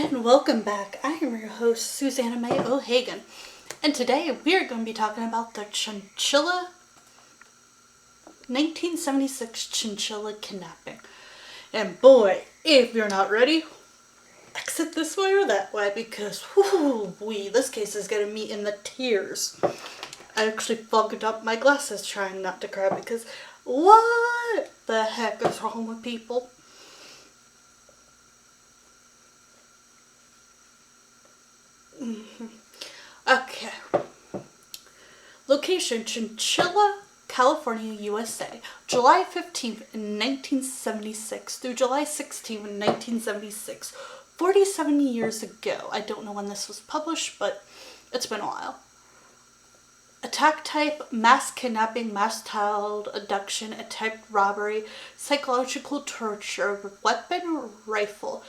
and welcome back. I am your host, Susanna May O'Hagan, and today we are going to be talking about the Chowchilla 1976 Chowchilla kidnapping. And boy, if you're not ready, exit this way or that way because this case is going to me in the tears. I actually fogged up my glasses trying not to cry because what the heck is wrong with people? Okay. Location, Chowchilla, California, USA. July 15th in 1976 through July 16th in 1976. 47 years ago. I don't know when this was published, but it's been a while. Attack type, mass kidnapping, mass child abduction, attempted robbery, psychological torture, weapon, rifle.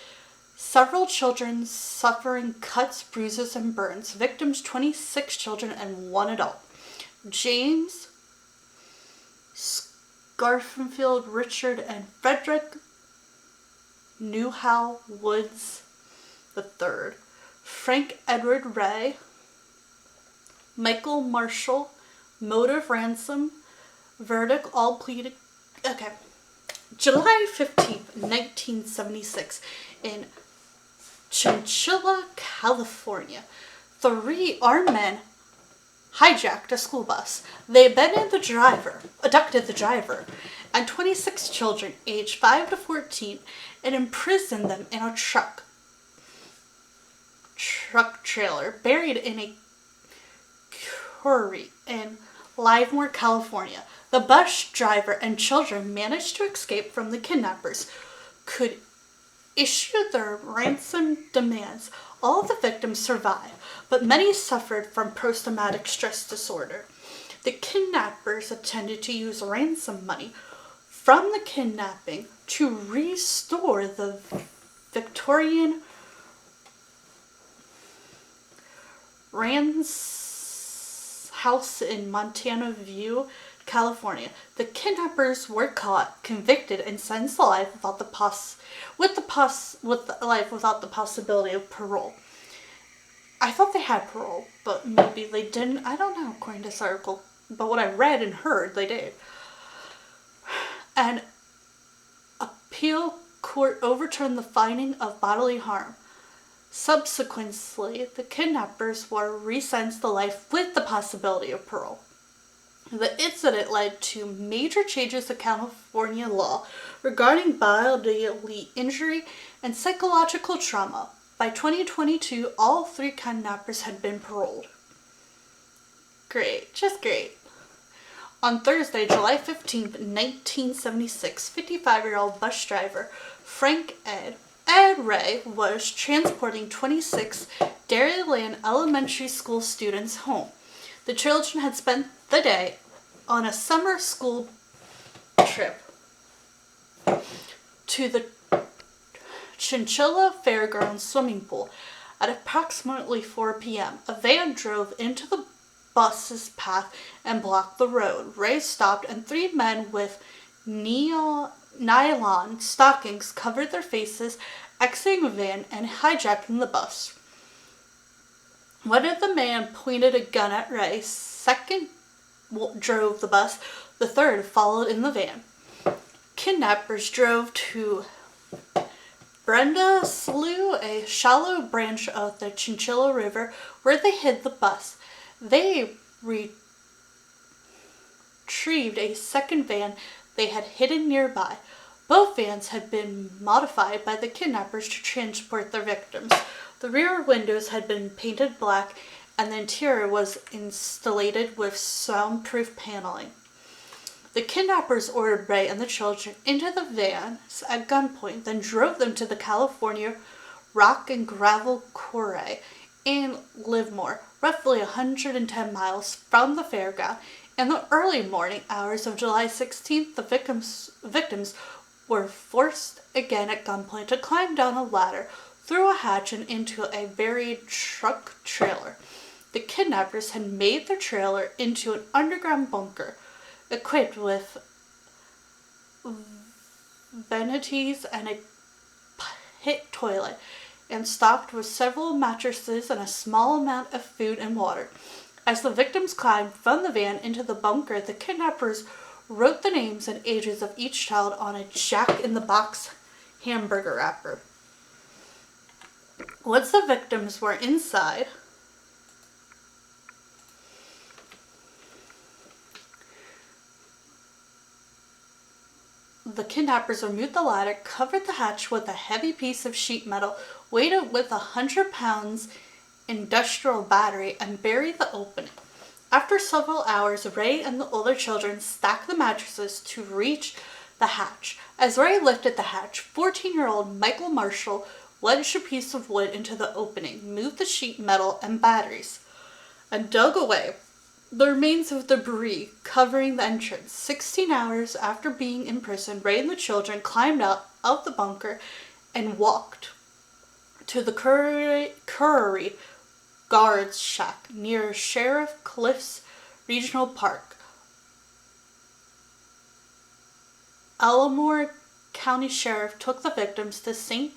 Several children suffering cuts, bruises, and burns. Victims, 26 children and 1 adult. James Scarfield, Richard, and Frederick Newhow Woods III. Frank Edward Ray. Michael Marshall. Motive ransom. Verdict all pleaded. Okay. July 15th, 1976 in Chowchilla, California. 3 armed men hijacked a school bus. They abducted the driver, and 26 children aged 5 to 14 and imprisoned them in a truck trailer buried in a quarry in Livermore, California. The bus driver and children managed to escape from the kidnappers, could issue their ransom demands. All the victims survived, but many suffered from post-traumatic stress disorder. The kidnappers intended to use ransom money from the kidnapping to restore the Victorian Rands house in Montana View, California. The kidnappers were caught, convicted, and sentenced to life without the possibility of parole. I thought they had parole, but maybe they didn't. I don't know, according to this article. But what I read and heard, they did. An appeal court overturned the finding of bodily harm. Subsequently, the kidnappers were resentenced to life with the possibility of parole. The incident led to major changes to California law regarding bodily injury and psychological trauma. By 2022, all 3 kidnappers had been paroled. Great, just great. On Thursday, July 15th, 1976, 55-year-old bus driver Frank Ed Ray was transporting 26 Dairyland Elementary School students home. The children had spent the day on a summer school trip to the Chowchilla Fairgrounds swimming pool. At approximately 4 p.m., a van drove into the bus's path and blocked the road. Ray stopped, and 3 men with nylon stockings covered their faces, exiting the van and hijacking the bus. One of the men pointed a gun at Ray. Second drove the bus. The third followed in the van. Kidnappers drove to Brenda Slough, a shallow branch of the Chowchilla River, where they hid the bus. They retrieved a second van they had hidden nearby. Both vans had been modified by the kidnappers to transport their victims. The rear windows had been painted black, and the interior was installed with soundproof paneling. The kidnappers ordered Ray and the children into the vans at gunpoint, then drove them to the California Rock and Gravel Quarry in Livermore, roughly 110 miles from the fairground. In the early morning hours of July 16th, the victims were forced again at gunpoint to climb down a ladder through a hatch and into a buried truck trailer. The kidnappers had made their trailer into an underground bunker equipped with vanities and a pit toilet. and stocked with several mattresses and a small amount of food and water. As the victims climbed from the van into the bunker, the kidnappers wrote the names and ages of each child on a jack-in-the-box hamburger wrapper. Once the victims were inside, the kidnappers removed the ladder, covered the hatch with a heavy piece of sheet metal, weighted with 100 pounds industrial battery, and buried the opening. After several hours, Ray and the older children stacked the mattresses to reach the hatch. As Ray lifted the hatch, 14-year-old Michael Marshall wedged a piece of wood into the opening, moved the sheet metal and batteries, and dug away the remains of debris covering the entrance. 16 hours after being imprisoned, Ray and the children climbed out of the bunker and walked to the Curry Guards Shack near Sheriff Cliffs Regional Park. Alamore County Sheriff took the victims to St.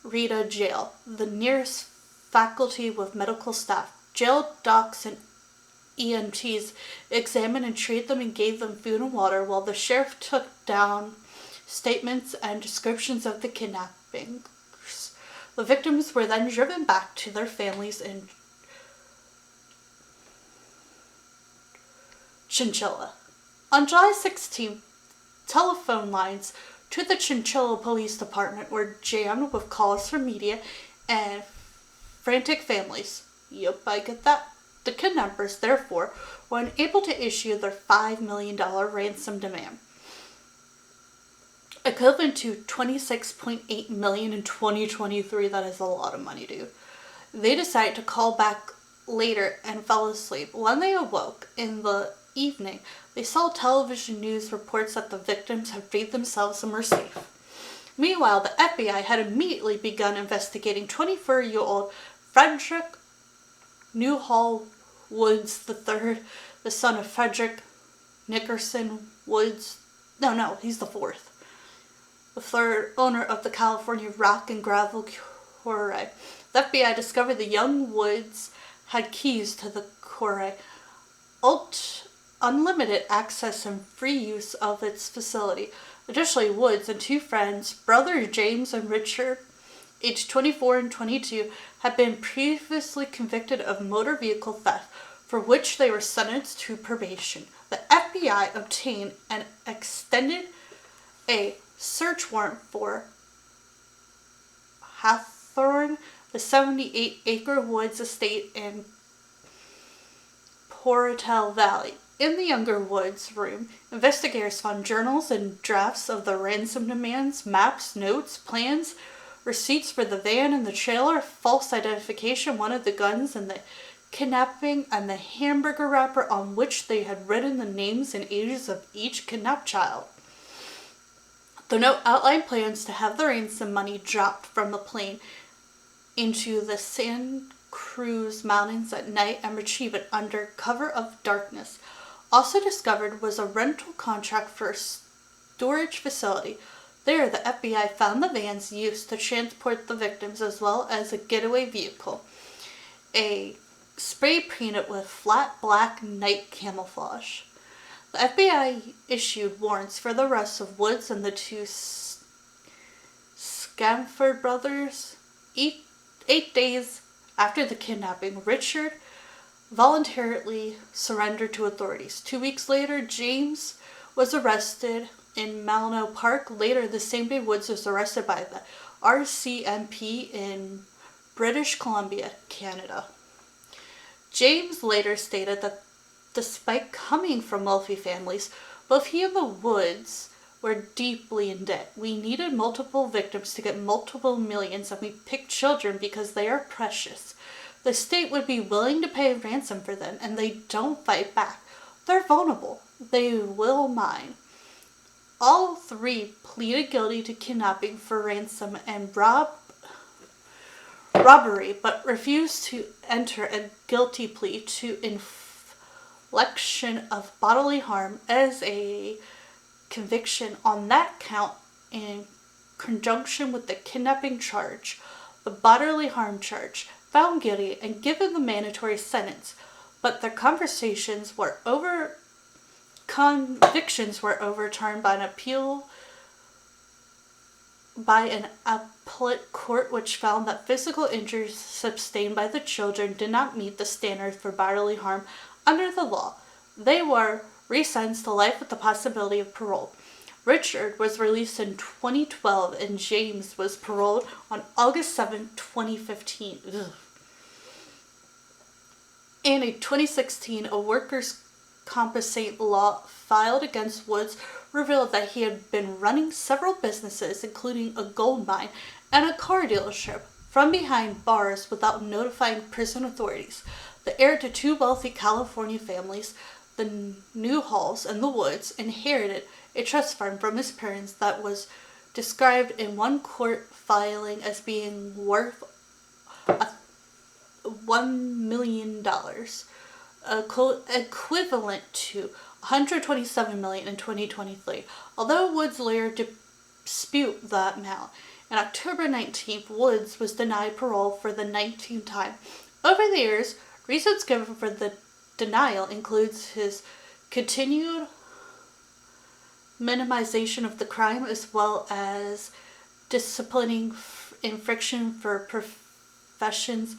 Rita Jail, the nearest faculty with medical staff. Jail docs and EMTs examined and treated them and gave them food and water, while the sheriff took down statements and descriptions of the kidnappings. The victims were then driven back to their families in Chowchilla. On July 16th, telephone lines to the Chowchilla Police Department were jammed with calls from media and frantic families. Yep, I get that. The kidnappers, therefore, were unable to issue their $5 million ransom demand, equivalent to $26.8 million in 2023. That is a lot of money, dude. They decided to call back later and fell asleep. When they awoke in the evening, they saw television news reports that the victims had freed themselves and were safe. Meanwhile, the FBI had immediately begun investigating 24-year-old Frederick Newhall Woods III, the son of Frederick Nickerson Woods. No, he's the fourth. The third owner of the California rock and gravel quarry. The FBI discovered the young Woods had keys to the quarry, unlimited access and free use of its facility. Additionally, Woods and two friends, brothers James and Richard, aged 24 and 22, had been previously convicted of motor vehicle theft, for which they were sentenced to probation. The FBI obtained and extended a search warrant for Hawthorne, the 78-acre woods estate in Portal Valley. In the Younger Woods room, investigators found journals and drafts of the ransom demands, maps, notes, plans, receipts for the van and the trailer, false identification, one of the guns, and the kidnapping, and the hamburger wrapper on which they had written the names and ages of each kidnapped child. The note outlined plans to have the ransom money dropped from the plane into the Santa Cruz Mountains at night and retrieve it under cover of darkness. Also discovered was a rental contract for a storage facility. There, the FBI found the vans used to transport the victims, as well as a getaway vehicle, a spray painted with flat black night camouflage. The FBI issued warrants for the arrest of Woods and the two Scamford brothers. 8 days after the kidnapping, Richard voluntarily surrendered to authorities. 2 weeks later, James was arrested in Malno Park. Later the same day, Woods was arrested by the RCMP in British Columbia, Canada. James later stated that despite coming from wealthy families, both he and the Woods were deeply in debt. We needed multiple victims to get multiple millions, and we picked children because they are precious. The state would be willing to pay a ransom for them, and they don't fight back. They're vulnerable. They will mine. All three pleaded guilty to kidnapping for ransom and robbery, but refused to enter a guilty plea to infliction of bodily harm as a conviction on that count in conjunction with the kidnapping charge. the bodily harm charge, found guilty, and given the mandatory sentence. But their convictions were overturned by an appellate court, which found that physical injuries sustained by the children did not meet the standard for bodily harm under the law. They were resentenced to life with the possibility of parole. Richard was released in 2012 and James was paroled on August 7, 2015. Ugh. In a 2016, a workers' compensation law filed against Woods revealed that he had been running several businesses, including a gold mine and a car dealership, from behind bars without notifying prison authorities. The heir to two wealthy California families, the Newhalls and the Woods, inherited a trust fund from his parents that was described in one court filing as being worth $1 million, equivalent to $127 million in 2023, although Woods' lawyer disputed that amount. On October 19th, Woods was denied parole for the 19th time. Over the years, reasons given for the denial includes his continued minimization of the crime, as well as disciplining infraction for professions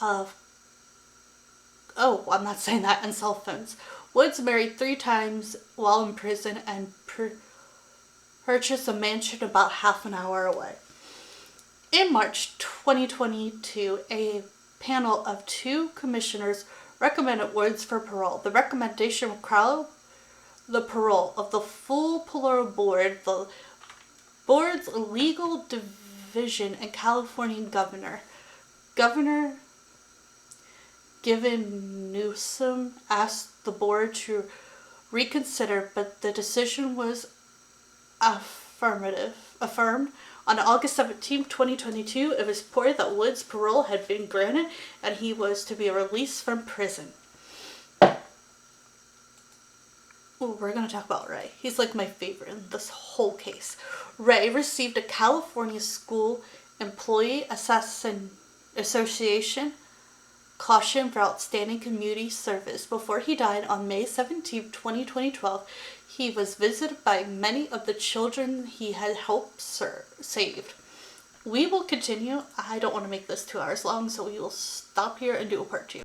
of and cell phones. Woods married 3 times while in prison and purchased a mansion about half an hour away. In March 2022, a panel of 2 commissioners recommended Woods for parole. The recommendation required the parole of the full parole board, the board's legal division, and California governor. Governor Gavin Newsom asked the board to reconsider, but the decision was affirmed. On August 17, 2022, it was reported that Woods' parole had been granted and he was to be released from prison. Ooh, we're going to talk about Ray. He's like my favorite in this whole case. Ray received a California School Employee Association caution for outstanding community service. Before he died on May 17, 2012, he was visited by many of the children he had helped saved. We will continue. I don't want to make this 2 hours long, so we will stop here and do a part 2.